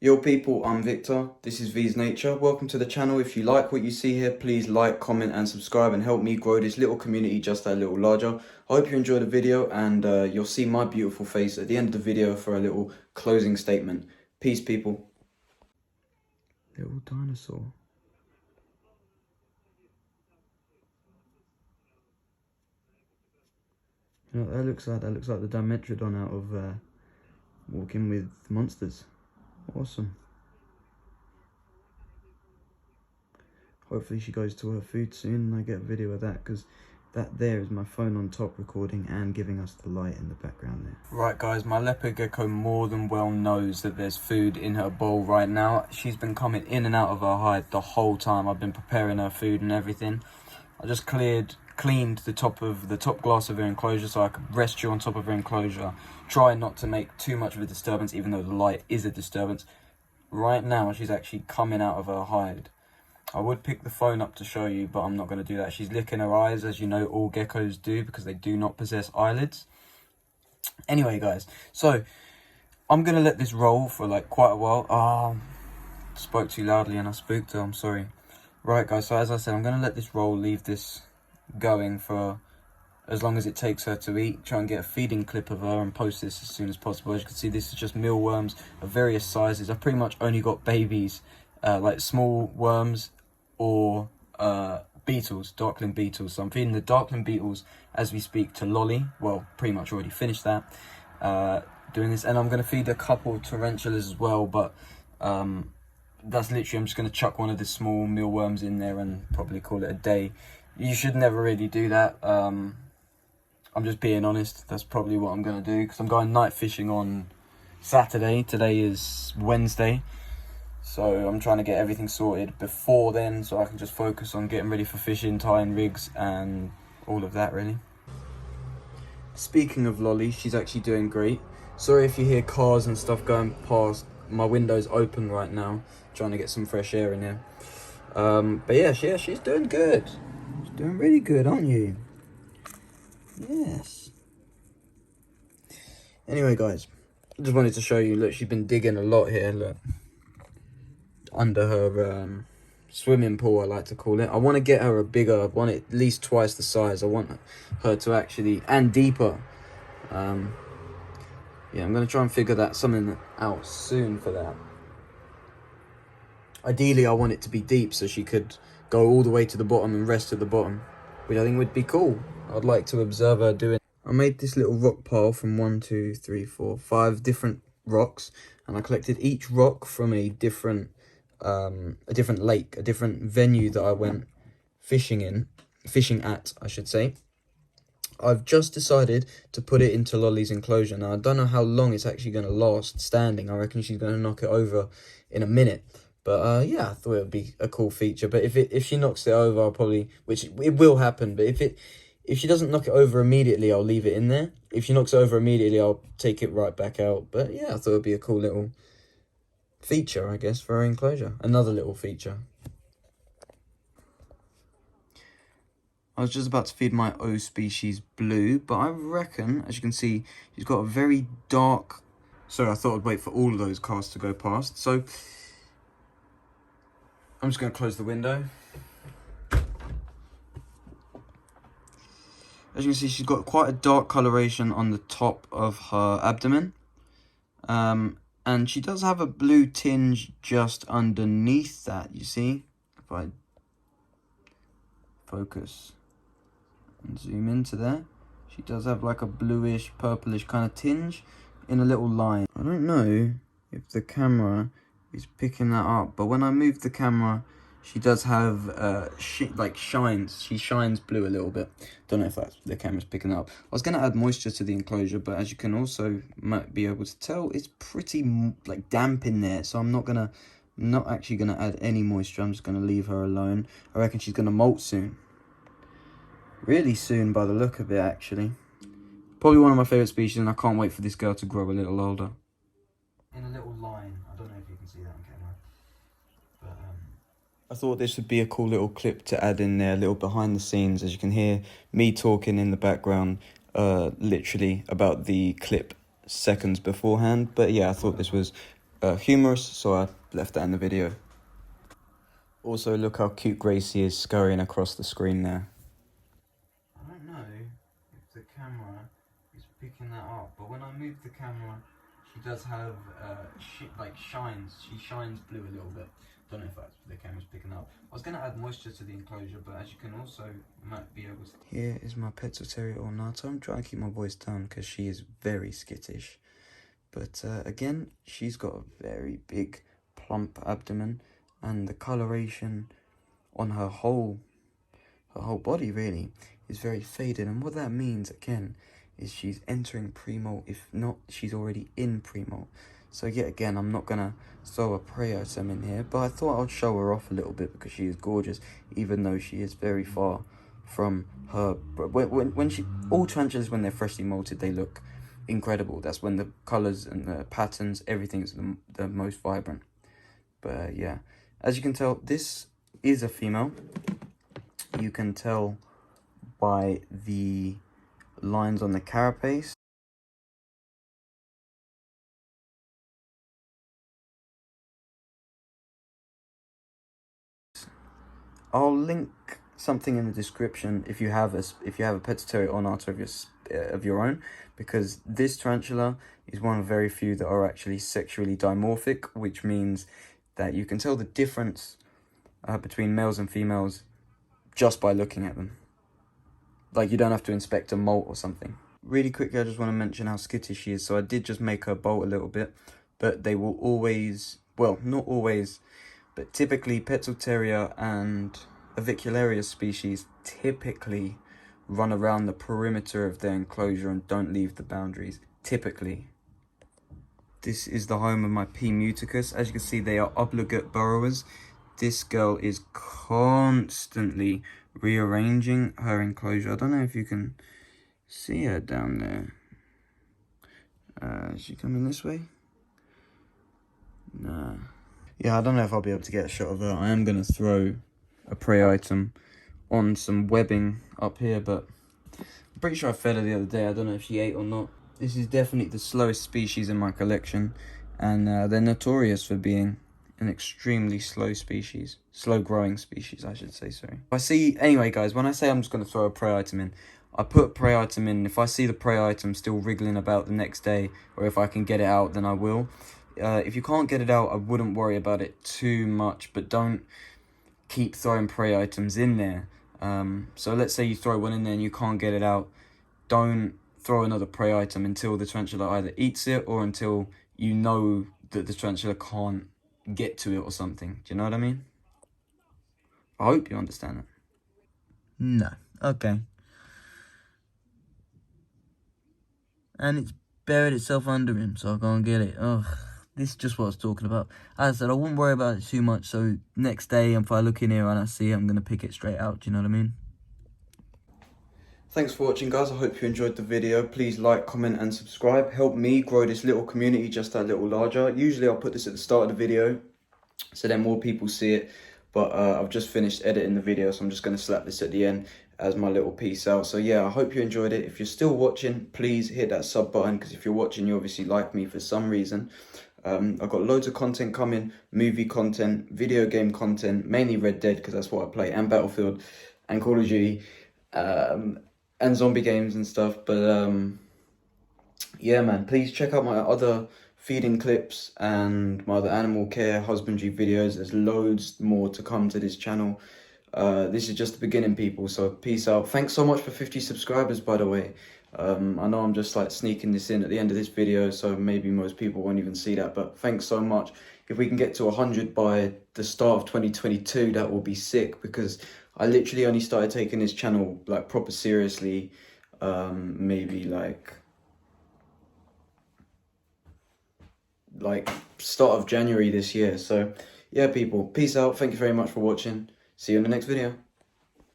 Yo people, I'm Victor, this is V's Nature. Welcome to the channel. If you like what you see here, please like, comment and subscribe and help me grow this little community just a little larger. I hope you enjoy the video and you'll see my beautiful face at the end of the video for a little closing statement. Peace people. Little dinosaur. You know what that looks like? That looks like the Dimetrodon out of Walking with Monsters. Awesome. Hopefully she goes to her food soon and I get a video of that, because that there is my phone on top recording and giving us the light in the background there. Right guys, my leopard gecko more than well knows that there's food in her bowl right now. She's been coming in and out of her hide the whole time. I've been preparing her food and everything. I just cleaned the top glass of her enclosure so I could rest you on top of her enclosure. Try not to make too much of a disturbance, even though the light is a disturbance. Right now she's actually coming out of her hide. I would pick the phone up to show you, but I'm not going to do that. She's licking her eyes, as you know all geckos do, because they do not possess eyelids. Anyway, guys, so I'm going to let this roll for like quite a while. Spoke too loudly and I spooked her, I'm sorry. Right, guys, so as I said, I'm going to let this roll, leave this going for as long as it takes her to eat. Try and get a feeding clip of her and post this as soon as possible. As you can see, this is just mealworms of various sizes. I've pretty much only got babies, like small worms, or beetles, darkling beetles. So I'm feeding the darkling beetles as we speak to Lolly. Well, pretty much already finished that, doing this. And I'm going to feed a couple of tarantulas as well, but that's literally, I'm just going to chuck one of the small mealworms in there and probably call it a day. You should never really do that. I'm just being honest. That's probably what I'm going to do, because I'm going night fishing on Saturday. Today is Wednesday. So I'm trying to get everything sorted before then, so I can just focus on getting ready for fishing, tying rigs and all of that really. Speaking of Lolly, she's actually doing great. Sorry if you hear cars and stuff going past. My window's open right now, trying to get some fresh air in here. But yeah, she's doing good. She's doing really good, aren't you? Yes. Anyway guys, I just wanted to show you, look, she's been digging a lot here, look. Under her swimming pool, I like to call it. I want to get her a bigger, I want it at least twice the size. I want her to actually, and deeper. Yeah, I'm going to try and figure something out soon for that. Ideally, I want it to be deep so she could go all the way to the bottom and rest at the bottom, which I think would be cool. I'd like to observe her doing. I made this little rock pile from 1, 2, 3, 4, 5 different rocks, and I collected each rock from a different lake, a different venue that I went fishing at, I should say. I've just decided to put it into Lolly's enclosure. Now, I don't know how long it's actually going to last standing. I reckon she's going to knock it over in a minute. But yeah, I thought it would be a cool feature. But if she knocks it over, I'll probably, which it will happen, but if she doesn't knock it over immediately, I'll leave it in there. If she knocks it over immediately, I'll take it right back out. But yeah, I thought it would be a cool little feature, I guess, for her enclosure. Another little feature. I was just about to feed my O species Blue, but I reckon, as you can see, she's got a very dark... Sorry, I thought I'd wait for all of those cars to go past. So, I'm just going to close the window. As you can see, she's got quite a dark coloration on the top of her abdomen. And she does have a blue tinge just underneath that, you see? If I focus and zoom into there, she does have like a bluish, purplish kind of tinge in a little line. I don't know if the camera is picking that up, but when I move the camera, she does have shines. She shines blue a little bit. Don't know if the camera's picking up. I was going to add moisture to the enclosure, but as you can also might be able to tell, it's pretty like damp in there. So I'm not actually gonna add any moisture. I'm just gonna leave her alone. I reckon she's gonna molt soon. Really soon by the look of it, actually. Probably one of my favorite species, and I can't wait for this girl to grow a little older. In a little line. I don't know if you can see that on camera. But I thought this would be a cool little clip to add in there, a little behind the scenes. As you can hear me talking in the background, literally about the clip seconds beforehand. But yeah, I thought this was humorous, so I left that in the video. Also, look how cute Gracie is scurrying across the screen there. I don't know if the camera is picking that up, but when I move the camera, she does have shines. She shines blue a little bit. Don't know if that's the camera's picking up. I was going to add moisture to the enclosure, but as you can also might be able to... Here is my Petzl Terrier ornata. I'm trying to keep my voice down because she is very skittish. But again, she's got a very big, plump abdomen, and the coloration on her whole body really is very faded. And what that means, again, is she's entering pre-molt. If not, she's already in pre-molt. So yet again, I'm not gonna throw a prey item in here, but I thought I'd show her off a little bit because she is gorgeous, even though she is very far from her. When she, all tarantulas, when they're freshly molted, they look incredible. That's when the colors and the patterns, everything's the most vibrant. But yeah, as you can tell, this is a female. You can tell by the lines on the carapace. I'll link something in the description if you have a Petzl Terrier ornata of your own, because this tarantula is one of very few that are actually sexually dimorphic, which means that you can tell the difference between males and females just by looking at them. Like, you don't have to inspect a molt or something. Really quickly, I just want to mention how skittish she is. So I did just make her bolt a little bit, but they will always, well, not always, but typically Petzl Terrier and Poecilotheria species typically run around the perimeter of their enclosure and don't leave the boundaries, typically. This is the home of my P. muticus. As you can see, they are obligate burrowers. This girl is constantly rearranging her enclosure. I don't know if you can see her down there. Is she coming this way? Nah. Yeah, I don't know if I'll be able to get a shot of her. I am going to throw a prey item on some webbing up here, but I'm pretty sure I fed her the other day. I don't know if she ate or not. This is definitely the slowest species in my collection, and they're notorious for being an extremely slow species. Slow growing species, I should say, sorry. Anyway guys, when I say I'm just going to throw a prey item in, I put a prey item in. If I see the prey item still wriggling about the next day, or if I can get it out, then I will. If you can't get it out, I wouldn't worry about it too much, but don't keep throwing prey items in there. So let's say you throw one in there and you can't get it out. Don't throw another prey item until the tarantula either eats it or until you know that the tarantula can't get to it or something. Do you know what I mean? I hope you understand that. No. Okay. And it's buried itself under him, so I can't get it. Ugh. This is just what I was talking about. As I said, I wouldn't worry about it too much, so next day, if I look in here and I see it, I'm going to pick it straight out. Do you know what I mean? Thanks for watching, guys. I hope you enjoyed the video. Please like, comment, and subscribe. Help me grow this little community just that little larger. Usually I'll put this at the start of the video, so then more people see it. But I've just finished editing the video, so I'm just going to slap this at the end as my little peace out. So yeah, I hope you enjoyed it. If you're still watching, please hit that sub button, because if you're watching, you obviously like me for some reason. I've got loads of content coming, movie content, video game content, mainly Red Dead, because that's what I play, and Battlefield, and Call of Duty, and zombie games and stuff. But yeah, man, please check out my other feeding clips and my other animal care, husbandry videos. There's loads more to come to this channel. This is just the beginning, people, so peace out. Thanks so much for 50 subscribers, by the way. I know I'm just like sneaking this in at the end of this video, so maybe most people won't even see that, but thanks so much. If we can get to 100 by the start of 2022, that will be sick, because I literally only started taking this channel like proper seriously maybe like start of January this year. So yeah, people, peace out. Thank you very much for watching. See you in the next video.